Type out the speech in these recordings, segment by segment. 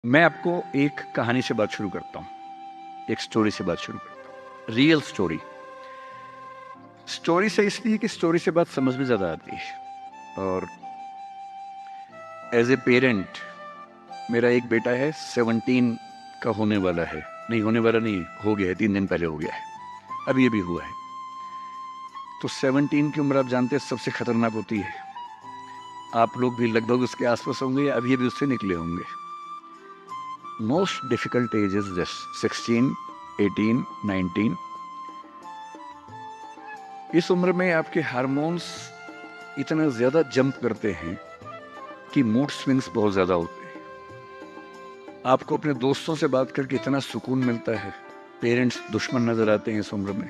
मैं आपको एक कहानी से बात शुरू करता हूँ, एक स्टोरी से बात शुरू करता हूँ। Real story. स्टोरी से इसलिए कि स्टोरी से बात समझ में ज़्यादा आती है। और एज ए पेरेंट, मेरा एक बेटा है, 17 का होने वाला है। नहीं होने वाला नहीं, हो गया है, 3 दिन पहले हो गया है, अब ये भी हुआ है। तो 17 की उम्र आप जानते हैं सबसे खतरनाक होती है। आप लोग भी लगभग उसके आसपास होंगे या अभी अभी उससे निकले होंगे। Most difficult age is this 16, 18, 19। इस उम्र में आपके हार्मोन्स इतना ज्यादा जंप करते हैं कि मूड स्विंग्स बहुत ज्यादा होते हैं। आपको अपने दोस्तों से बात करके इतना सुकून मिलता है। पेरेंट्स दुश्मन नजर आते हैं इस उम्र में।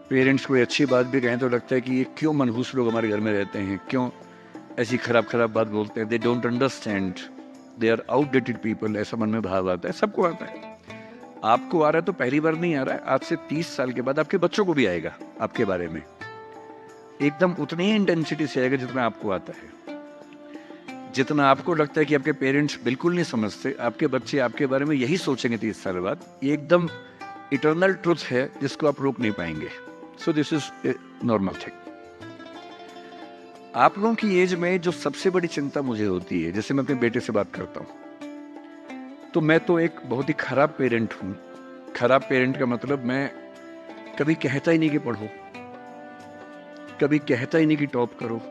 पेरेंट्स कोई अच्छी बात भी कहें तो लगता है कि ये क्यों मनहूस लोग हमारे घर में रहते हैं, क्यों ऐसी खराब खराब बात बोलते हैं। They don't understand, they are outdated people, ऐसा मन में भाव आता है। सबको आता है। आपको आ रहा है तो पहली बार नहीं आ रहा है, आज से 30 साल के बाद आपके बच्चों को भी आएगा आपके बारे में। एकदम उतनी ही इंटेंसिटी से आएगा जितना आपको आता है। जितना आपको लगता है कि आपके पेरेंट्स बिल्कुल नहीं समझते, आपके बच्चे आपके बारे में यही सोचेंगे 30 साल बाद। ये एकदम इटर्नल ट्रुथ है जिसको आप रोक नहीं पाएंगे। So this is a normal thing. आप लोगों की एज में जो सबसे बड़ी चिंता मुझे होती है, जैसे मैं अपने बेटे से बात करता हूं, तो मैं तो एक बहुत ही खराब पेरेंट हूं। खराब पेरेंट का मतलब मैं कभी कहता ही नहीं कि पढ़ो, कभी कहता ही नहीं कि टॉप करो,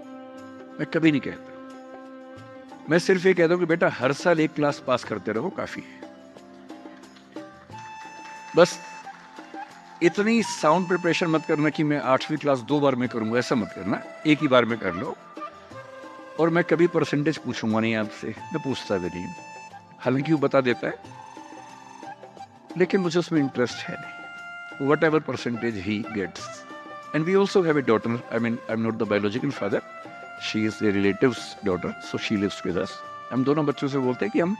मैं कभी नहीं कहता। मैं सिर्फ ये कहता हूं कि बेटा हर साल एक क्लास पास करते रहो, काफी है। बस इतनी साउंड प्रिपरेशन मत करना कि मैं 8वीं क्लास 2 बार में करूंगा, ऐसा मत करना, एक ही बार में कर लो। और मैं कभी परसेंटेज पूछूंगा नहीं आपसे, मैं पूछता भी नहीं, हालांकि वो बता देता है, लेकिन मुझे उसमें इंटरेस्ट है नहीं। वट एवर परसेंटेज ही gets. And we also have a daughter, I mean I am not the biological father, she is a relative's daughter, so she lives with us. हम दोनों बच्चों से बोलते हैं कि हम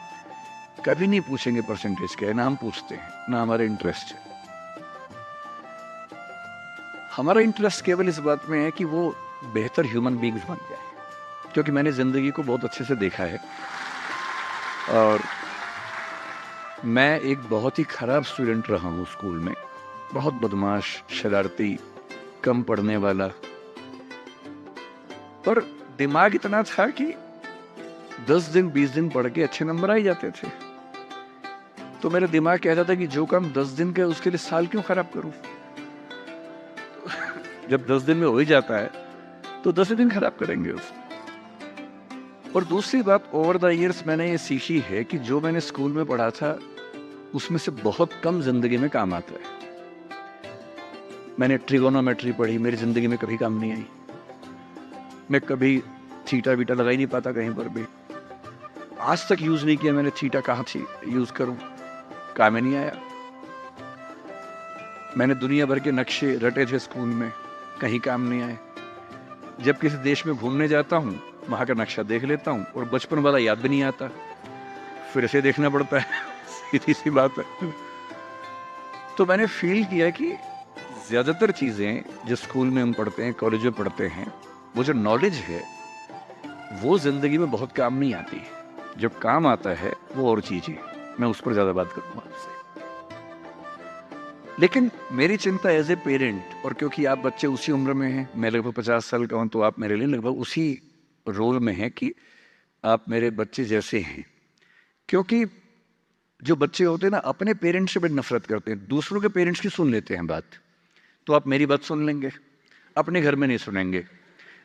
कभी नहीं पूछेंगे परसेंटेज क्या है, ना हम पूछते हैं, ना हमारा इंटरेस्ट है। हमारा इंटरेस्ट केवल इस बात में है कि वो बेहतर ह्यूमन बींग्स बन जाए, क्योंकि मैंने जिंदगी को बहुत अच्छे से देखा है। और मैं एक बहुत ही खराब स्टूडेंट रहा हूँ स्कूल में, बहुत बदमाश, शरारती, कम पढ़ने वाला। पर दिमाग इतना था कि 10 दिन 20 दिन पढ़ के अच्छे नंबर आ ही जाते थे। तो मेरा दिमाग कहता था कि जो काम 10 दिन का उसके लिए साल क्यों खराब करूं। जब 10 दिन में हो ही जाता है तो 10 दिन खराब करेंगे उसको। और दूसरी बात, ओवर द ईयर्स मैंने ये सीखी है कि जो मैंने स्कूल में पढ़ा था उसमें से बहुत कम जिंदगी में काम आता है। मैंने ट्रिगोनोमेट्री पढ़ी, मेरी जिंदगी में कभी काम नहीं आई। मैं कभी थीटा बीटा लगा ही नहीं पाता कहीं पर भी, आज तक यूज नहीं किया मैंने थीटा, कहाँ थी यूज करूं, काम में नहीं आया। मैंने दुनिया भर के नक्शे रटे थे स्कूल में, कहीं काम नहीं आए। जब किसी देश में घूमने जाता हूं, वहां का नक्शा देख लेता हूं और बचपन वाला याद भी नहीं आता, फिर से देखना पड़ता है। सीधी सी बात है। तो मैंने फील किया कि ज्यादातर चीजें जो स्कूल में हम पढ़ते हैं, कॉलेज में पढ़ते हैं, वो जो नॉलेज है वो जिंदगी में बहुत काम नहीं आती। जब काम आता है वो और चीजें, मैं उस पर ज्यादा बात करूंगा आपसे। लेकिन मेरी चिंता एज ए पेरेंट, और क्योंकि आप बच्चे उसी उम्र में हैं, मैं लगभग 50 साल का हूं, तो आप मेरे लिए लगभग उसी रोल में हैं कि आप मेरे बच्चे जैसे हैं। क्योंकि जो बच्चे होते हैं ना, अपने पेरेंट्स से बड़ी नफरत करते हैं, दूसरों के पेरेंट्स की सुन लेते हैं बात। तो आप मेरी बात सुन लेंगे, अपने घर में नहीं सुनेंगे।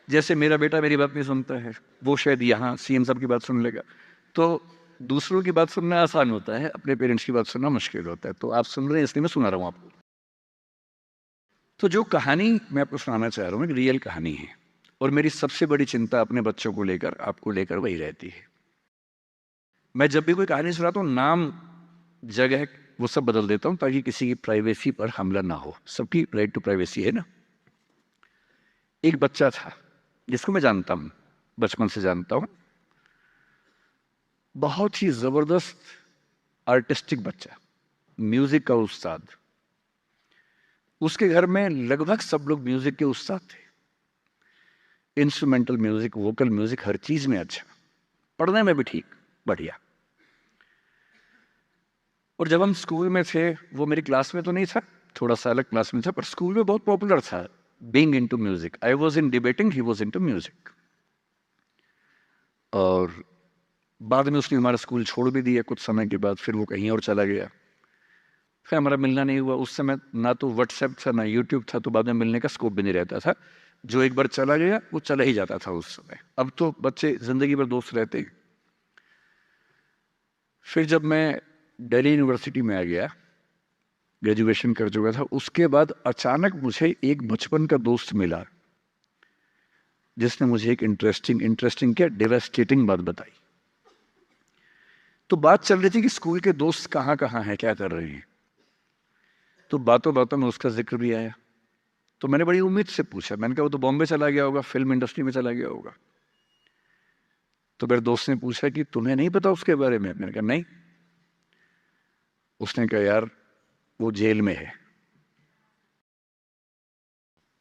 जैसे मेरा बेटा मेरी बात नहीं सुनता है, वो शायद यहाँ सीएम साहब की बात सुन लेगा। तो दूसरों की बात सुनना आसान होता है, अपने पेरेंट्स की बात सुनना मुश्किल होता है। तो आप सुन रहे हैं इसलिए मैं सुना रहा हूँ आपको। तो जो कहानी मैं आपको सुनाना चाह रहा हूँ, एक रियल कहानी है। और मेरी सबसे बड़ी चिंता अपने बच्चों को लेकर, आपको लेकर वही रहती है। मैं जब भी कोई कहानी सुनाता हूँ, नाम, जगह, वो सब बदल देता हूँ ताकि किसी की प्राइवेसी पर हमला ना हो। सबकी राइट टू प्राइवेसी है ना। एक बच्चा था जिसको मैं जानता हूँ, बचपन से जानता हूँ, बहुत ही जबरदस्त आर्टिस्टिक बच्चा, म्यूजिक का उस्ताद। उसके घर में लगभग सब लोग म्यूजिक के उस्ताद थे। इंस्ट्रूमेंटल म्यूजिक, वोकल म्यूजिक, हर चीज में अच्छा, पढ़ने में भी ठीक, बढ़िया। और जब हम स्कूल में थे, वो मेरी क्लास में तो नहीं था, थोड़ा सा अलग क्लास में था, पर स्कूल में बहुत पॉपुलर था, being into music. I was in debating, he was into music. और बाद में उसने हमारा स्कूल छोड़ भी दिया कुछ समय के बाद, फिर वो कहीं और चला गया, फिर हमारा मिलना नहीं हुआ। उस समय ना तो व्हाट्सएप था ना यूट्यूब था, तो बाद में मिलने का स्कोप भी नहीं रहता था। जो एक बार चला गया वो चला ही जाता था उस समय। अब तो बच्चे जिंदगी भर दोस्त रहते हैं। फिर जब मैं दिल्ली यूनिवर्सिटी में आ गया, ग्रेजुएशन कर चुका था, उसके बाद अचानक मुझे एक बचपन का दोस्त मिला, जिसने मुझे एक इंटरेस्टिंग क्या डेवास्टेटिंग बात बताई। तो बात चल रही थी कि स्कूल के दोस्त कहाँ कहाँ हैं, क्या कर रहे हैं। तो बातों बातों में उसका जिक्र भी आया। तो मैंने बड़ी उम्मीद से पूछा, मैंने कहा वो तो बॉम्बे चला गया होगा, फिल्म इंडस्ट्री में चला गया होगा। तो मेरे दोस्त ने पूछा कि तुम्हें नहीं पता उसके बारे में? मैंने कहा नहीं। उसने कहा यार वो जेल में है,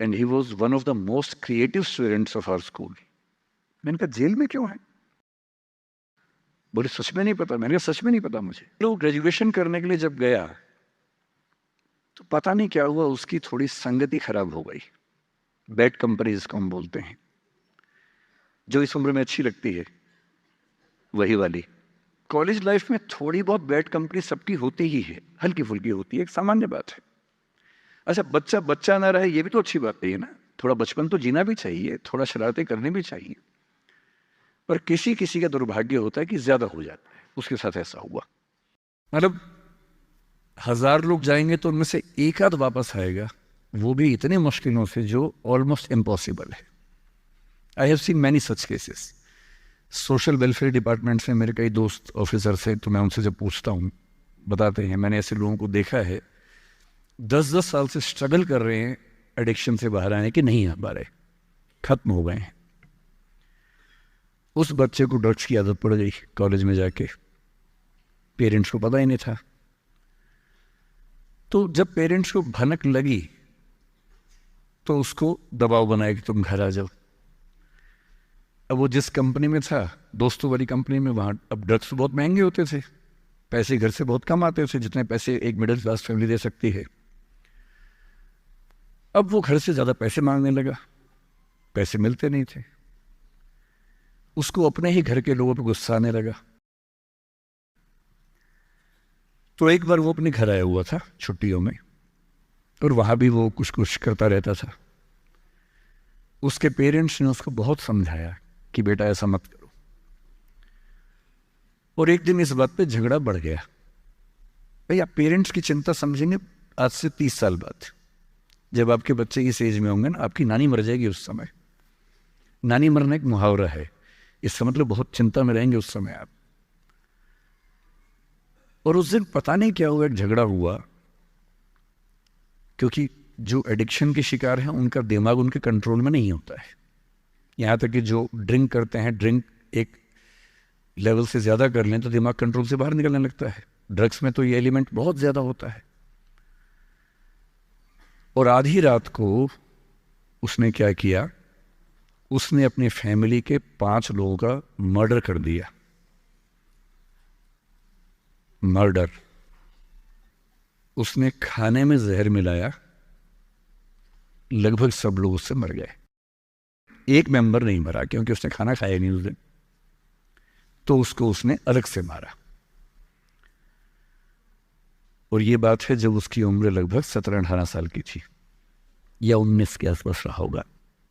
and he was one of the most creative students of our school. मैंने कहा जेल में क्यों है? बोले सच में नहीं पता। मैंने कहा सच में नहीं पता मुझे। तो ग्रेजुएशन करने के लिए जब गया, तो पता नहीं क्या हुआ, उसकी थोड़ी संगति खराब हो गई। बैड कंपनी जिसको हम बोलते हैं, जो इस उम्र में अच्छी लगती है, वही वाली। कॉलेज लाइफ में थोड़ी बहुत बैड कंपनी सबकी होती ही है, हल्की फुल्की होती है, एक सामान्य बात है। अच्छा, बच्चा बच्चा ना रहे ये भी तो अच्छी बात है ना, थोड़ा बचपन तो जीना भी चाहिए, थोड़ा शरारतें करनी भी चाहिए। पर किसी किसी का दुर्भाग्य होता है कि ज्यादा हो जाता है, उसके साथ ऐसा हुआ। मतलब 1000 लोग जाएंगे तो उनमें से एक आध वापस आएगा, वो भी इतने मुश्किलों से जो ऑलमोस्ट इम्पॉसिबल है। I have seen many such cases. Social welfare department से मेरे कई दोस्त ऑफिसर से, तो मैं उनसे जब पूछता हूँ, बताते हैं मैंने ऐसे लोगों को देखा है 10-10 साल से स्ट्रगल कर रहे हैं एडिक्शन से बाहर आने के, नहीं आ पा रहे, खत्म हो गए हैं। उस बच्चे को ड्रग्स की आदत पड़ गई कॉलेज में जाके, पेरेंट्स को पता ही नहीं था। तो जब पेरेंट्स को भनक लगी तो उसको दबाव बनाया कि तुम घर आ जाओ। अब वो जिस कंपनी में था, दोस्तों वाली कंपनी में, वहाँ अब ड्रग्स बहुत महंगे होते थे, पैसे घर से बहुत कम आते थे, जितने पैसे एक मिडिल क्लास फैमिली दे सकती है। अब वो घर से ज़्यादा पैसे मांगने लगा, पैसे मिलते नहीं थे। उसको अपने ही घर के लोगों पर गुस्सा आने लगा। तो एक बार वो अपने घर आया हुआ था छुट्टियों में, और वहाँ भी वो कुछ कुछ करता रहता था। उसके पेरेंट्स ने उसको बहुत समझाया कि बेटा ऐसा मत करो, और एक दिन इस बात पे झगड़ा बढ़ गया। भाई आप पेरेंट्स की चिंता समझेंगे आज से 30 साल बाद, जब आपके बच्चे इस एज में होंगे ना, आपकी नानी मर जाएगी उस समय। नानी मरना एक मुहावरा है, इसका मतलब बहुत चिंता में रहेंगे उस समय आप। और उस दिन पता नहीं क्या हुआ, एक झगड़ा हुआ, क्योंकि जो एडिक्शन के शिकार हैं उनका दिमाग उनके कंट्रोल में नहीं होता है। यहाँ तक कि जो ड्रिंक करते हैं, ड्रिंक एक लेवल से ज़्यादा कर लें तो दिमाग कंट्रोल से बाहर निकलने लगता है। ड्रग्स में तो ये एलिमेंट बहुत ज़्यादा होता है। और आधी रात को उसने क्या किया, उसने अपनी फैमिली के 5 लोगों का मर्डर कर दिया। मर्डर। उसने खाने में जहर मिलाया, लगभग सब लोग उससे मर गए। एक मेंबर नहीं मरा क्योंकि उसने खाना खाया नहीं उस दिन, तो उसको उसने अलग से मारा। और ये बात है जब उसकी उम्र लगभग 17-18 साल की थी, या 19 के आसपास रहा होगा।